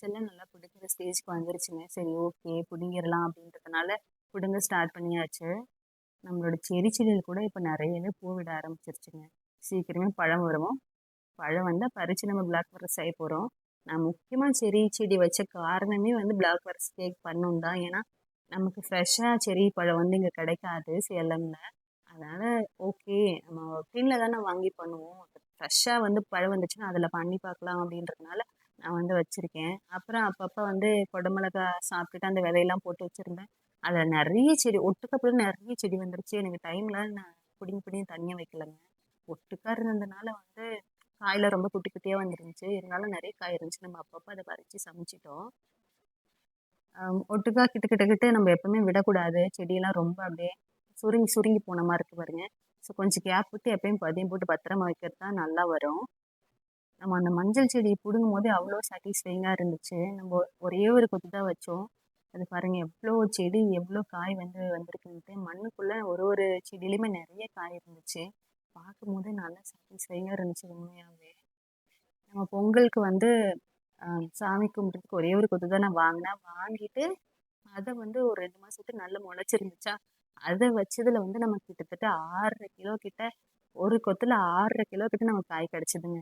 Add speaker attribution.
Speaker 1: காய்ச்சல்லாம் நல்லா பிடிக்கிற ஸ்டேஜ்க்கு வந்துருச்சுங்க. சரி ஓகே பிடுங்கிரலாம் அப்படின்றதுனால பிடுங்க ஸ்டார்ட் பண்ணியாச்சு. நம்மளோட செரி செடியில கூட இப்ப நெறையவே பூ விட ஆரம்பிச்சிருச்சுங்க. சீக்கிரமே பழம் வரும். பழம் வந்தா பறிச்சு நம்ம பிளாக் ஃபாரஸ்ட் செய்ய போறோம். நான் முக்கியமா செர்ரி செடி வச்ச காரணமே வந்து பிளாக் ஃபாரஸ்ட் கேக் பண்ணணும் தான். ஏன்னா, நமக்கு ஃப்ரெஷ்ஷா செர்ரி பழம் வந்து இங்க கிடைக்காது சேலம்ல. அதனால ஓகே நம்ம டின்ல தானே வாங்கி பண்ணுவோம். ஃப்ரெஷ்ஷா வந்து பழம் வந்துச்சுன்னா, அதில பண்ணி பார்க்கலாம் அப்படின்றதுனால நான் வந்து வச்சிருக்கேன். அப்புறம் அப்பப்ப வந்து குடமிளகா சாப்பிட்டுட்டு அந்த விதையெல்லாம் போட்டு வச்சிருந்தேன். அதில நெறைய செடி ஒட்டுக்கா போய் நெறைய செடி வந்துருச்சு. எனக்கு டைம்ல நான் பிடுங்கி பிடுங்கி தனியா வைக்கலங்க. ஒட்டுக்கா இருந்ததுனால வந்து காயெல்லாம் ரொம்ப குட்டி குட்டியா வந்துருந்துச்சு. இருந்தாலும் நெறைய காய் இருந்துச்சு. நம்ம அப்பப்ப அத பறிச்சு சமைச்சுட்டோம். ஒட்டுக்கா கிட்ட கிட்ட கிட்ட நம்ம எப்பவுமே விடக்கூடாது. செடியெல்லாம் ரொம்ப அப்படியே சுருங்கி சுருங்கி போன மாரி இருக்கு பாருங்க. ஸோ கொஞ்சம் கேப் விட்டு எப்பயும் பதியம் போட்டு பத்திரமா வைக்கிறது தான் நல்லா வரும். நம்ம அந்த மஞ்சள் செடி புடுங்கும்போதே அவ்வளோ சாட்டிஸ்ஃபையிங்கா இருந்துச்சு. நம்ம ஒரே ஒரு கொத்து தான் வச்சோம். அது பாருங்க எவ்ளோ செடி, எவ்ளோ காய் வந்து வந்திருக்குன்ட்டு. மண்ணுக்குள்ள ஒரு ஒரு செடியிலயுமே நெறைய காய் இருந்துச்சு. பார்க்கும்போதே நல்லா சாட்டிஸ்ஃபையிங்கா இருந்துச்சு உண்மையாவே. நம்ம பொங்கலுக்கு வந்து சாமி கும்பிட்றதுக்கு ஒரே ஒரு கொத்து தான் நான் வாங்கினேன். வாங்கிட்டு அத வந்து ஒரு 2 மாசத்துக்கு நல்லா முளைச்சிருந்துச்சா, அத வச்சதுல வந்து நமக்கு கிட்டத்தட்ட 6 1/2 கிலோ கிட்ட ஒரு கொத்துல 6 1/2 கிலோ கிட்ட நமக்கு காய் கிடைச்சதுங்க.